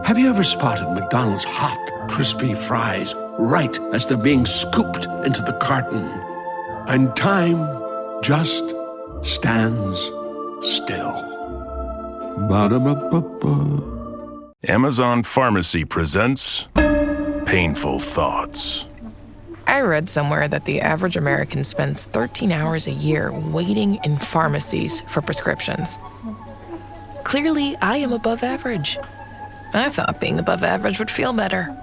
Have you ever spotted McDonald's hot, crispy fries right as they're being scooped into the carton? And time just stands still. Ba-da-ba-ba-ba. Amazon Pharmacy presents Painful Thoughts. I read somewhere that the average American spends 13 hours a year waiting in pharmacies for prescriptions. Clearly, I am above average. I thought being above average would feel better.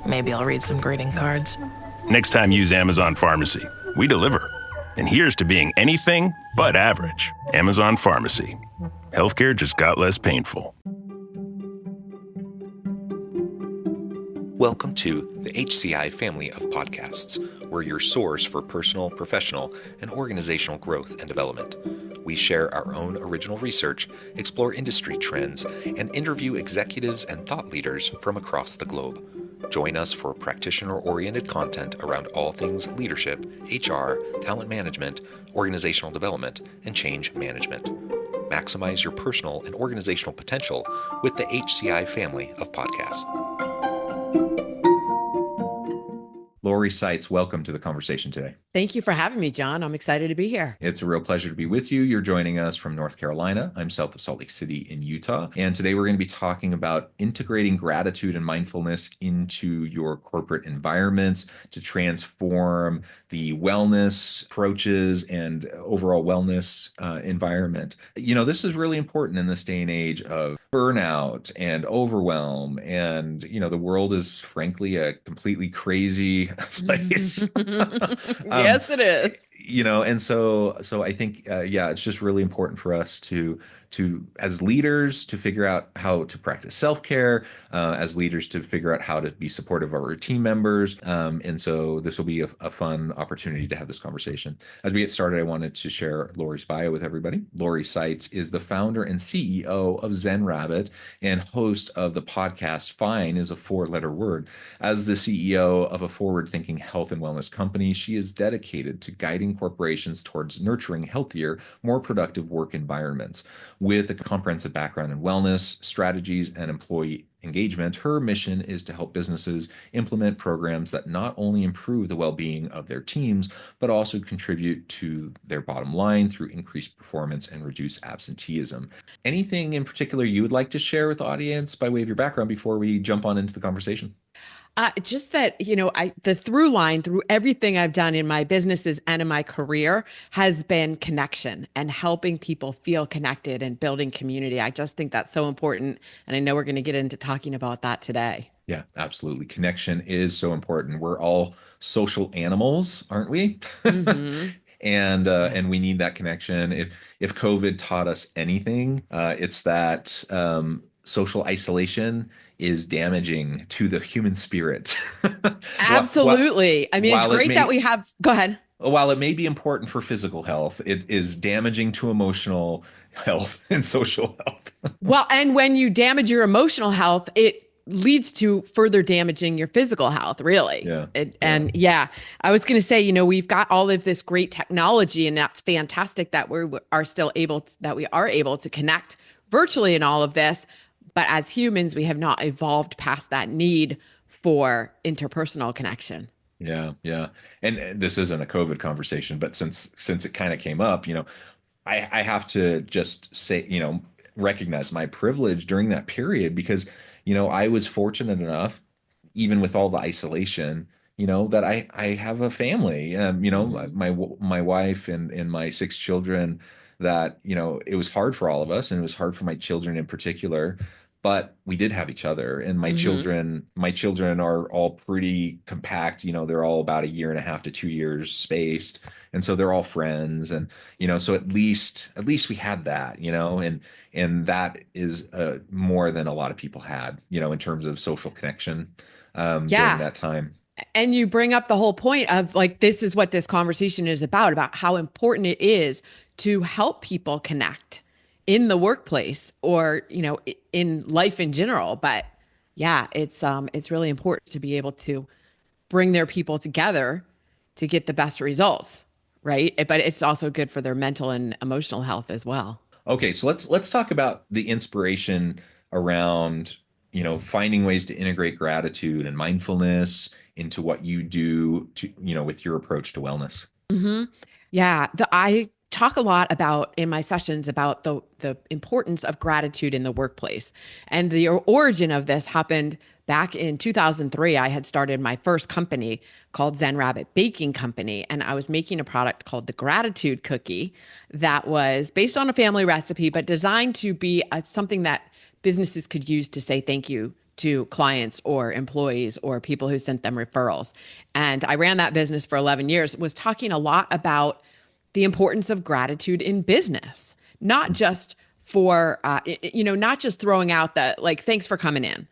Maybe I'll read some greeting cards. Next time, use Amazon Pharmacy. We deliver. And here's to being anything but average. Amazon Pharmacy. Healthcare just got less painful. Welcome to the HCI family of podcasts. We're your source for personal, professional, and organizational growth and development. We share our own original research, explore industry trends, and interview executives and thought leaders from across the globe. Join us for practitioner-oriented content around all things leadership, HR, talent management, organizational development, and change management. Maximize your personal and organizational potential with the HCI family of podcasts. Lori Saitz, welcome to the conversation today. Thank you for having me, John. I'm excited to be here. It's a real pleasure to be with you. You're joining us from North Carolina. I'm south of Salt Lake City in Utah. And today we're going to be talking about integrating gratitude and mindfulness into your corporate environments to transform the wellness approaches and overall wellness environment. You know, this is really important in this day and age of burnout and overwhelm. And, you know, the world is frankly a completely crazy place. Yes, it is. You know, and so I think, it's just really important for us to as leaders to figure out how to practice self-care, as leaders to figure out how to be supportive of our team members. And so this will be a fun opportunity to have this conversation. As we get started, I wanted to share Lori's bio with everybody. Lori Saitz is the founder and CEO of Zen Rabbit and host of the podcast Fine is a four-letter word. As the CEO of a forward-thinking health and wellness company, she is dedicated to guiding corporations towards nurturing healthier, more productive work environments. With a comprehensive background in wellness, strategies, and employee engagement, her mission is to help businesses implement programs that not only improve the well-being of their teams, but also contribute to their bottom line through increased performance and reduce absenteeism. Anything in particular you would like to share with the audience by way of your background before we jump on into the conversation? Just that, you know, the through line through everything I've done in my businesses and in my career has been connection and helping people feel connected and building community. I just think that's so important. And I know we're going to get into talking about that today. Yeah, absolutely. Connection is so important. We're all social animals, aren't we? Mm-hmm. And we need that connection. If COVID taught us anything, it's that social isolation is damaging to the human spirit. Absolutely. I mean, it's great that we have, go ahead. While it may be important for physical health, it is damaging to emotional health and social health. Well, and when you damage your emotional health, it leads to further damaging your physical health, really. Yeah. I was going to say, you know, we've got all of this great technology, and that's fantastic that we are able to connect virtually in all of this. But as humans, we have not evolved past that need for interpersonal connection. Yeah. And this isn't a COVID conversation, but since it kind of came up, you know, I have to just say, you know, recognize my privilege during that period because, you know, I was fortunate enough, even with all the isolation, you know, that I have a family, you know, my wife and my 6 children that, you know, it was hard for all of us and it was hard for my children in particular. But we did have each other, and my children are all pretty compact. You know, they're all about 1.5 to 2 years spaced, and so they're all friends. And you know, so at least we had that. You know, and that is more than a lot of people had. You know, in terms of social connection during that time. And you bring up the whole point of like, this is what this conversation is about how important it is to help people connect in the workplace or, you know, in life in general. But yeah, it's really important to be able to bring their people together to get the best results, right? But it's also good for their mental and emotional health as well. Okay, so let's talk about the inspiration around, finding ways to integrate gratitude and mindfulness into what you do to, with your approach to wellness? hmm Yeah, I talk a lot about in my sessions about the importance of gratitude in the workplace. And the origin of this happened back in 2003. I had started my first company called Zen Rabbit Baking Company, and I was making a product called the Gratitude Cookie that was based on a family recipe, but designed to be something that businesses could use to say thank you to clients or employees or people who sent them referrals. And I ran that business for 11 years, was talking a lot about the importance of gratitude in business, not just for, not just throwing out the like, thanks for coming in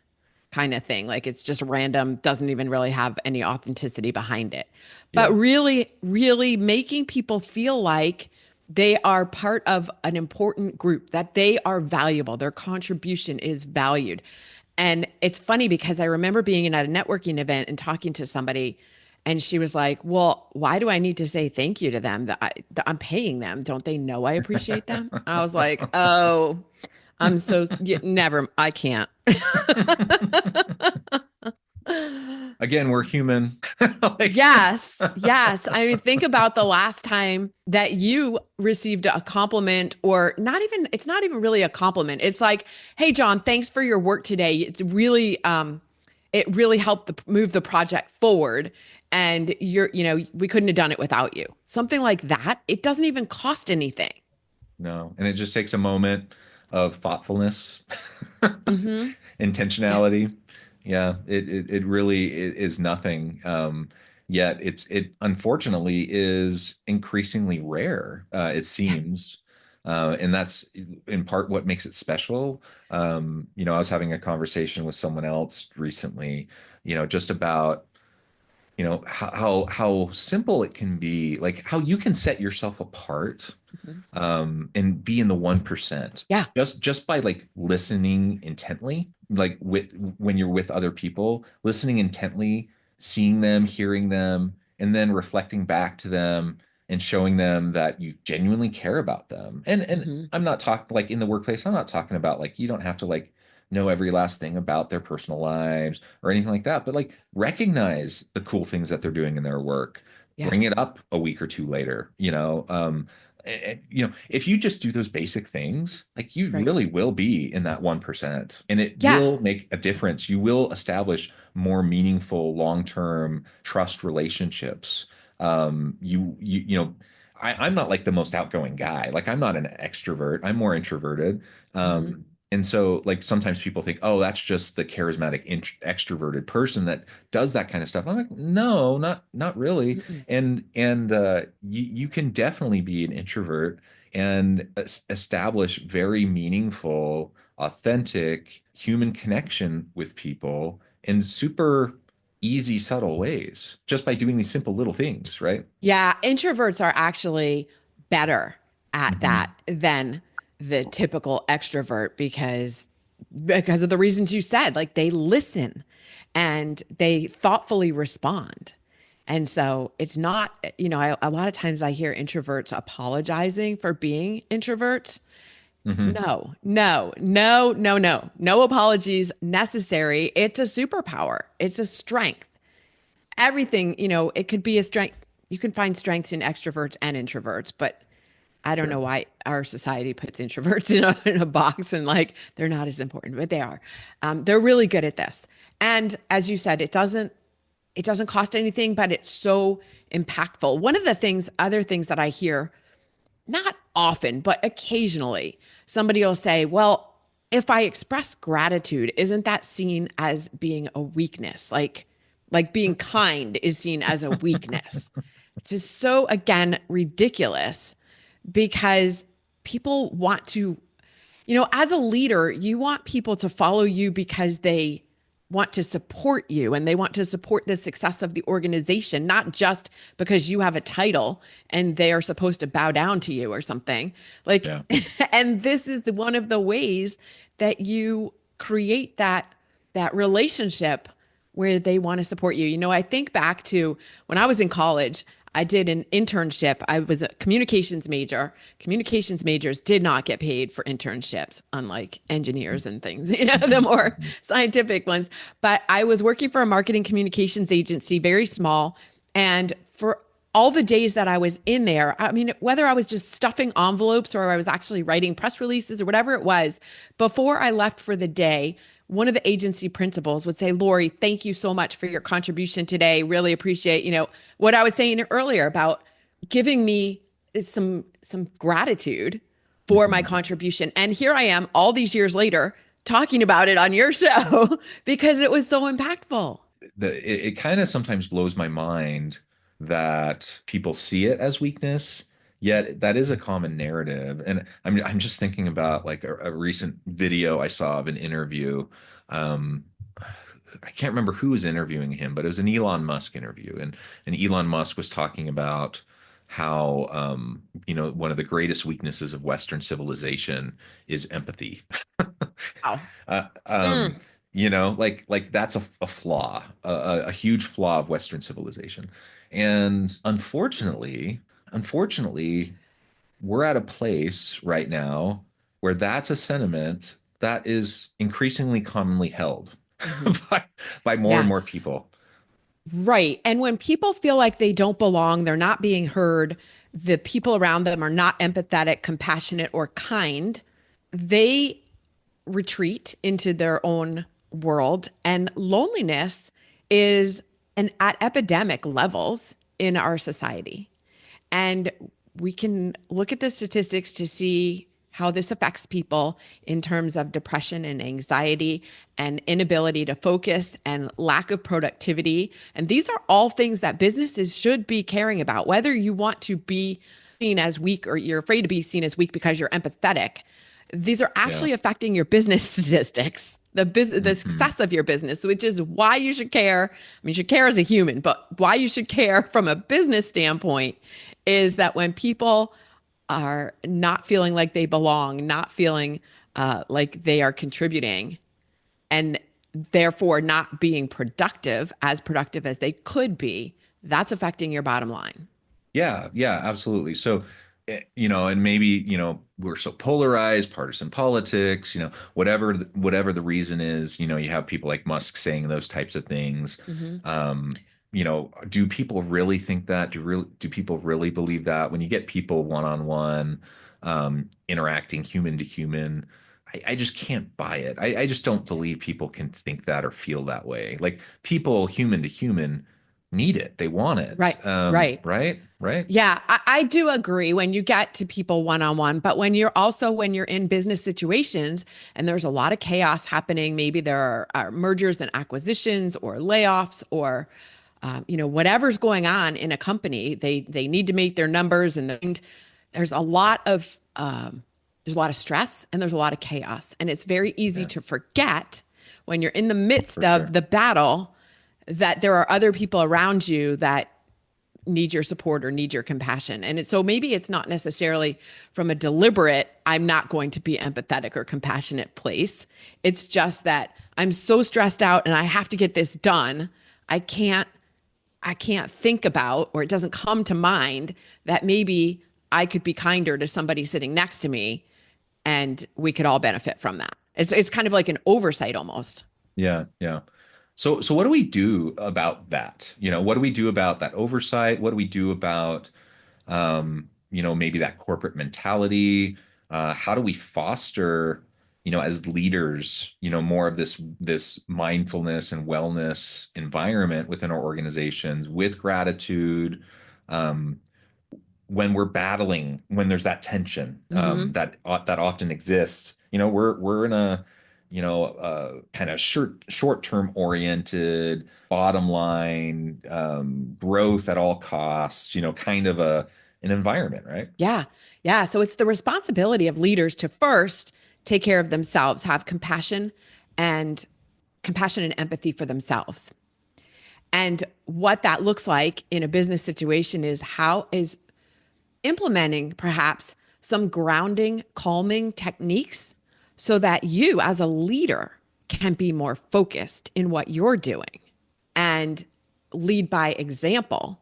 kind of thing. Like it's just random, doesn't even really have any authenticity behind it. But Yeah. really, really making people feel like they are part of an important group, that they are valuable, their contribution is valued. And it's funny because I remember being at a networking event and talking to somebody, and she was like, "Well, why do I need to say thank you to them? That I'm paying them. Don't they know I appreciate them?" I was like, "Oh, I'm so never. I can't." Again, we're human. Like, Yes, yes. I mean, think about the last time that you received a compliment, or not even, it's not even really a compliment. It's like, "Hey, John, thanks for your work today. It really helped move the project forward. And we couldn't have done it without you." Something like that. It doesn't even cost anything. no, and it just takes a moment of thoughtfulness, hmm Yeah. intentionality. Yeah, it really is nothing. Yet it unfortunately is increasingly rare, it Yeah. seems. And that's in part what makes it special. I was having a conversation with someone else recently, just about, how simple it can be, like how you can set yourself apart, Mhm. and be in the 1%, Yeah. just by like listening intently, like when you're with other people, listening intently, seeing them, hearing them, and then reflecting back to them and showing them that you genuinely care about them. And hmm I'm not talking like in the workplace, I'm not talking about like you don't have to like know every last thing about their personal lives or anything like that, but like recognize the cool things that they're doing in their work, Yeah. bring it up a week or two later, if you just do those basic things, like you Right. really will be in that 1%, and it Yeah. will make a difference. You will establish more meaningful long-term trust relationships. I'm not like the most outgoing guy. Like I'm not an extrovert. I'm more introverted. hmm And so like sometimes people think, oh, that's just the charismatic extroverted person that does that kind of stuff. I'm like, no, not really. Mm-mm. And you can definitely be an introvert and establish very meaningful, authentic human connection with people in super easy, subtle ways, just by doing these simple little things, right? Yeah, introverts are actually better at that Hmm. than the typical extrovert because of the reasons you said. Like they listen and they thoughtfully respond. And so it's not, a lot of times I hear introverts apologizing for being introverts. Hmm. No, no, no, no, no, no apologies necessary. It's a superpower. It's a strength. Everything, it could be a strength. You can find strengths in extroverts and introverts, but I don't know Sure. why our society puts introverts in a box and like they're not as important, but they are. They're really good at this. And as you said, it doesn't cost anything, but it's so impactful. One of the other things that I hear, not often, but occasionally, somebody will say, "Well, if I express gratitude, isn't that seen as being a weakness? Like being kind is seen as a weakness." Just so again ridiculous because people want to, as a leader, you want people to follow you because they want to support you and they want to support the success of the organization, not just because you have a title and they are supposed to bow down to you or something. Like, Yeah. and this is one of the ways that you create that relationship where they want to support you. I think back to when I was in college, I did an internship. I was a communications major. Communications majors did not get paid for internships, unlike engineers and things, the more scientific ones. But I was working for a marketing communications agency, very small. And for all the days that I was in there, I mean, whether I was just stuffing envelopes or I was actually writing press releases or whatever it was, before I left for the day, one of the agency principals would say, Lori, thank you so much for your contribution today. Really appreciate, what I was saying earlier about giving me some gratitude for my contribution. And here I am all these years later talking about it on your show because it was so impactful. It kind of sometimes blows my mind that people see it as weakness, yet that is a common narrative. And I'm just thinking about like a recent video I saw of an interview. I can't remember who was interviewing him, but it was an Elon Musk interview, and Elon Musk was talking about how one of the greatest weaknesses of Western civilization is empathy. Wow. uh, um, like that's a flaw, a huge flaw of Western civilization. And unfortunately, we're at a place right now where that's a sentiment that is increasingly commonly held by more and Yeah. more people. Right. And when people feel like they don't belong, they're not being heard, the people around them are not empathetic, compassionate, or kind, they retreat into their own world. And loneliness is at epidemic levels in our society. And we can look at the statistics to see how this affects people in terms of depression and anxiety and inability to focus and lack of productivity. And these are all things that businesses should be caring about, whether you want to be seen as weak or you're afraid to be seen as weak because you're empathetic. These are actually affecting your business statistics, the success of your business, which is why you should care. I mean, you should care as a human, but why you should care from a business standpoint is that when people are not feeling like they belong, not feeling like they are contributing, and therefore not being productive as they could be, that's affecting your bottom line. Yeah, absolutely. So, and maybe, we're so polarized, partisan politics, whatever the reason is, you have people like Musk saying those types of things. Mm-hmm. Do people really think that? Do people really believe that? When you get people one-on-one, interacting human to human, I just can't buy it. I just don't believe people can think that or feel that way. Like people human to human need it. They want it. Right, right. Right. Yeah, I do agree when you get to people one-on-one, but when you're in business situations and there's a lot of chaos happening, maybe there are mergers and acquisitions or layoffs or whatever's going on in a company, they need to make their numbers, and there's a lot of stress and there's a lot of chaos, and it's very easy to forget when you're in the midst of the battle that there are other people around you that need your support or need your compassion. And so maybe it's not necessarily from a deliberate, I'm not going to be empathetic or compassionate place. It's just that I'm so stressed out and I have to get this done. I can't think about, or it doesn't come to mind that maybe I could be kinder to somebody sitting next to me and we could all benefit from that. It's kind of like an oversight almost. Yeah. So what do we do about that? What do we do about that oversight? What do we do about, maybe that corporate mentality? How do we foster, as leaders, more of this mindfulness and wellness environment within our organizations with gratitude, when we're battling, when there's that tension, that often exists. We're in a kind of short-term oriented, bottom line, growth at all costs, kind of an environment, right? Yeah. Yeah. So it's the responsibility of leaders to first take care of themselves, have compassion and empathy for themselves. And what that looks like in a business situation is implementing perhaps some grounding, calming techniques so that you as a leader can be more focused in what you're doing and lead by example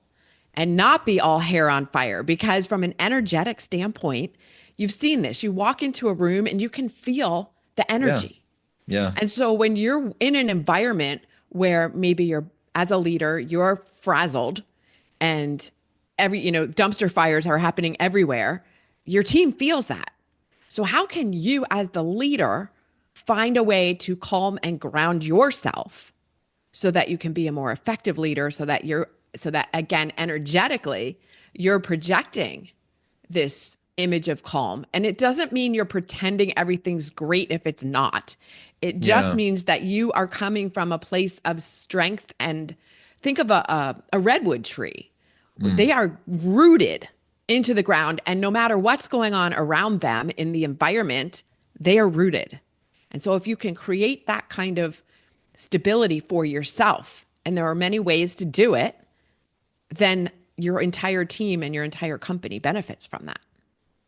and not be all hair on fire. Because from an energetic standpoint, you've seen this. You walk into a room and you can feel the Yeah. energy. Yeah. And so when you're in an environment where maybe you're, as a leader, you're frazzled and dumpster fires are happening everywhere, your team feels that. So how can you as the leader find a way to calm and ground yourself so that you can be a more effective leader, so that again, energetically, you're projecting this image of calm. And it doesn't mean you're pretending everything's great if it's not. It just Yeah. means that you are coming from a place of strength. And think of a redwood tree. They are rooted into the ground, and no matter what's going on around them in the environment, they are rooted. And so if you can create that kind of stability for yourself, and there are many ways to do it, then your entire team and your entire company benefits from that.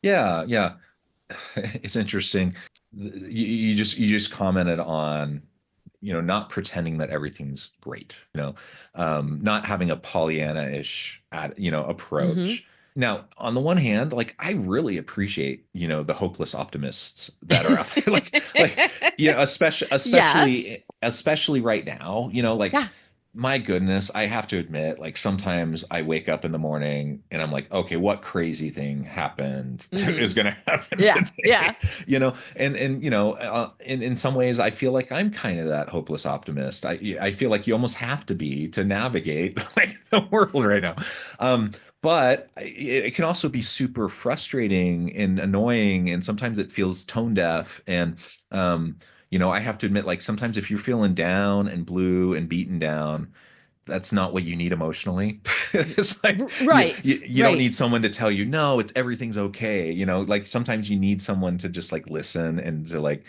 Yeah. Yeah. It's interesting. You just commented on, not pretending that everything's great, not having a Pollyanna-ish, Mm-hmm. approach. Now, on the one hand, like I really appreciate, the hopeless optimists that are out there, especially, Yes. especially right now, like Yeah. my goodness, I have to admit, like sometimes I wake up in the morning and I'm like, okay, what crazy thing happened Mm-hmm. is going to happen Yeah. Yeah. today? And in some ways, I feel like I'm kind of that hopeless optimist. I feel like you almost have to be to navigate like the world right now. But it can also be super frustrating and annoying, and sometimes it feels tone deaf. And I have to admit, like sometimes if you're feeling down and blue and beaten down, that's not what you need emotionally. It's like you, Right. you don't Right. need someone to tell you, no, it's everything's okay. Like sometimes you need someone to just like listen and to like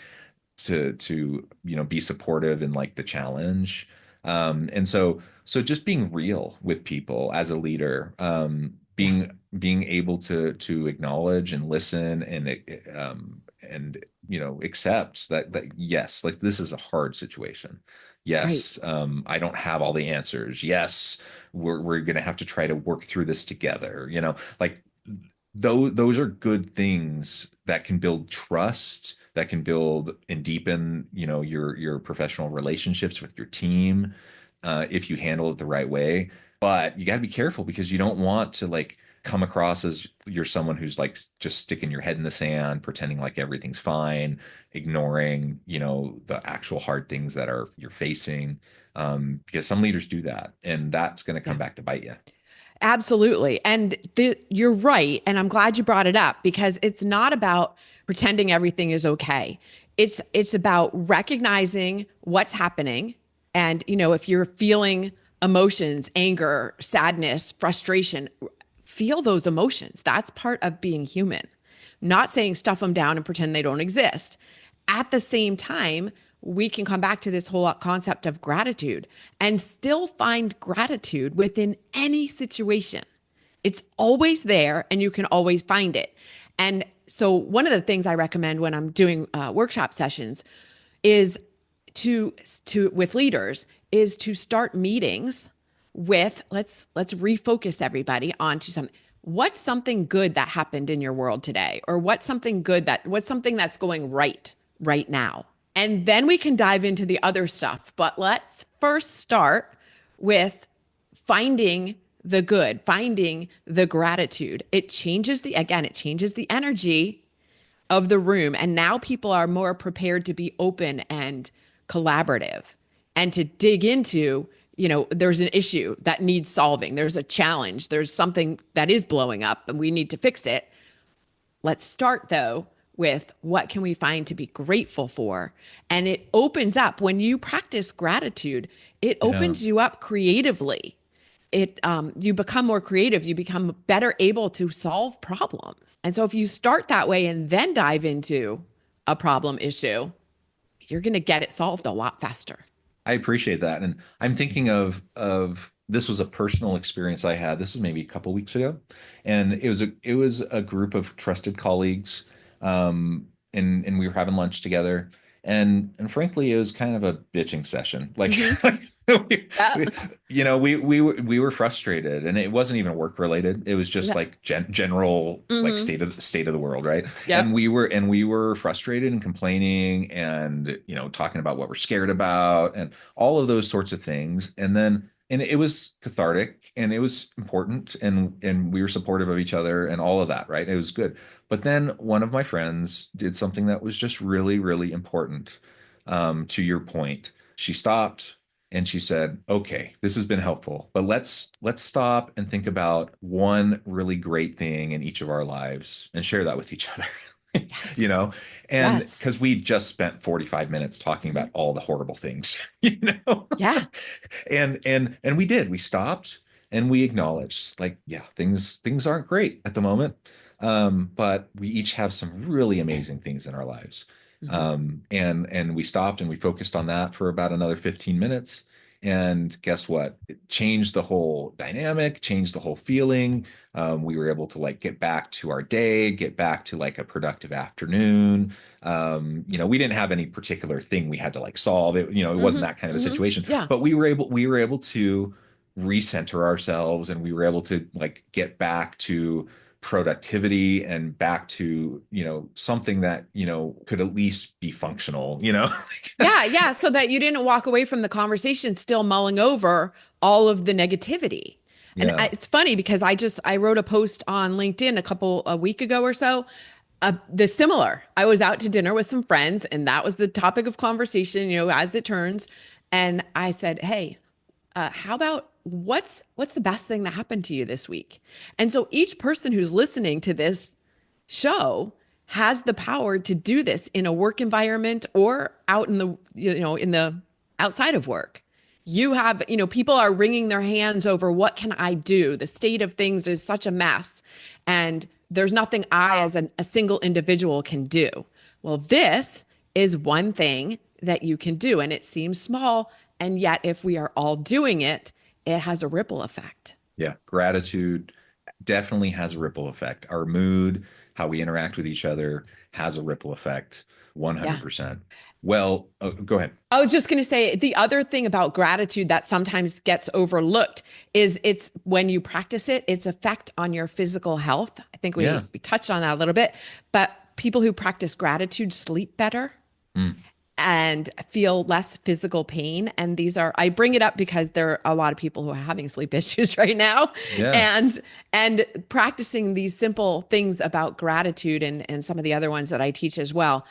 be supportive in like the challenge. And so just being real with people as a leader, Yeah. being able to acknowledge and listen and accept that yes, like this is a hard situation. Right. Yes, I don't have all the answers. Yes, we're gonna have to try to work through this together. Like those are good things that can build trust, that can build and deepen, your professional relationships with your team, if you handle it the right way. But you got to be careful because you don't want to like come across as you're someone who's like just sticking your head in the sand, pretending like everything's fine, ignoring, the actual hard things that are you're facing. Because some leaders do that, and that's going to come Yeah. back to bite you. Absolutely. And you're right. And I'm glad you brought it up because it's not about pretending everything is okay. It's about recognizing what's happening. And, if you're feeling emotions, anger, sadness, frustration, feel those emotions. That's part of being human. Not saying stuff them down and pretend they don't exist. At the same time, we can come back to this whole concept of gratitude and still find gratitude within any situation. It's always there and you can always find it. And so, one of the things I recommend when I'm doing workshop sessions is with leaders is to start meetings with let's refocus everybody onto something. What's something good that happened in your world today? Or what's something that's going right now? And then we can dive into the other stuff. But let's first start with finding the good, finding the gratitude. It changes the energy of the room. And now people are more prepared to be open and collaborative and to dig into, there's an issue that needs solving. There's a challenge. There's something that is blowing up and we need to fix it. Let's start though with what can we find to be grateful for? And it opens up when you practice gratitude, it Yeah. opens you up creatively. You become more creative, you become better able to solve problems. And so if you start that way and then dive into a problem issue, you're going to get it solved a lot faster. I appreciate that. And I'm thinking of this was a personal experience I had. This was maybe a couple weeks ago. And it was a group of trusted colleagues. And we were having lunch together. And frankly, it was kind of a bitching session. Like Hmm. Yeah. We were frustrated, and it wasn't even work related. It was just Yeah. like general like Mm-hmm. state of the world, right? And Yep. we were frustrated and complaining, and talking about what we're scared about, and all of those sorts of things. And it was cathartic, and it was important, and we were supportive of each other, and all of that, right? It was good. But then one of my friends did something that was just really, really important. To your point, she stopped and she said, "Okay, this has been helpful, but let's stop and think about one really great thing in each of our lives and share that with each other." you Yes. know, and Yes. because we just spent 45 minutes talking Mhm. about all the horrible things, you know. Yeah. And we did. We stopped and we acknowledged, like, yeah, things aren't great at the moment, but we each have some really amazing things in our lives. Mhm. And we stopped and we focused on that for about another 15 minutes. And guess what? It changed the whole dynamic, changed the whole feeling. We were able to like get back to our day, get back to like a productive afternoon. We didn't have any particular thing we had to like solve. It wasn't Mhm. that kind of a Mhm. situation, Yeah. but we were able to recenter ourselves, and we were able to like get back to productivity and back to something that could at least be functional. Yeah, yeah, so that you didn't walk away from the conversation still mulling over all of the negativity. And Yeah. it's funny because I wrote a post on LinkedIn a week ago or so, the similar. I was out to dinner with some friends, and that was the topic of conversation, as it turns. And I said, "Hey, how about what's the best thing that happened to you this week?" And so each person who's listening to this show has the power to do this in a work environment or out in the outside of work. You have, people are wringing their hands over what can I do? The state of things is such a mess, and there's nothing I as a single individual can do. Well, this is one thing that you can do, and it seems small, and yet if we are all doing it, it has a ripple effect. Yeah, gratitude definitely has a ripple effect. Our mood, how we interact with each other has a ripple effect, Yeah. 100%. Well, go ahead. I was just going to say the other thing about gratitude that sometimes gets overlooked is it's when you practice it, its effect on your physical health. I think Yeah. we touched on that a little bit, but people who practice gratitude sleep better Mm. and feel less physical pain. And I bring it up because there are a lot of people who are having sleep issues right now. Yeah. And practicing these simple things about gratitude and some of the other ones that I teach as well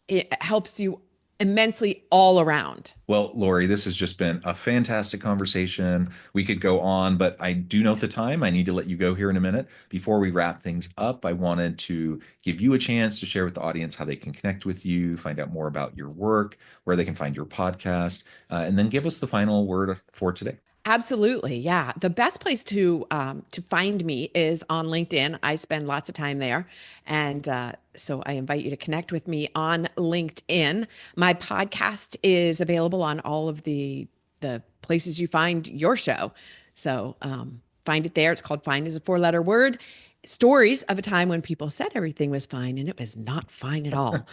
it helps you immensely all around. Well, Lori, this has just been a fantastic conversation. We could go on, but I do note the time. I need to let you go here in a minute. Before we wrap things up, I wanted to give you a chance to share with the audience how they can connect with you, find out more about your work, where they can find your podcast, and then give us the final word for today. Absolutely, yeah. The best place to find me is on LinkedIn. I spend lots of time there, and so I invite you to connect with me on LinkedIn. My podcast is available on all of the places you find your show. So find it there. It's called "Fine" is a four-letter word. Stories of a time when people said everything was fine and it was not fine at all.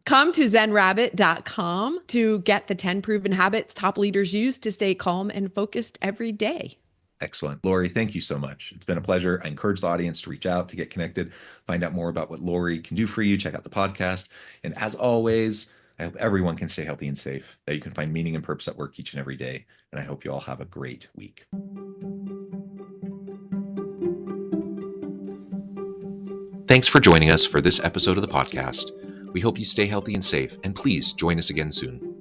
Come to zenrabbit.com to get the 10 proven habits top leaders use to stay calm and focused every day. Excellent. Lori, thank you so much. It's been a pleasure. I encourage the audience to reach out, to get connected, find out more about what Lori can do for you. Check out the podcast. And as always, I hope everyone can stay healthy and safe, that you can find meaning and purpose at work each and every day. And I hope you all have a great week. Thanks for joining us for this episode of the podcast. We hope you stay healthy and safe, and please join us again soon.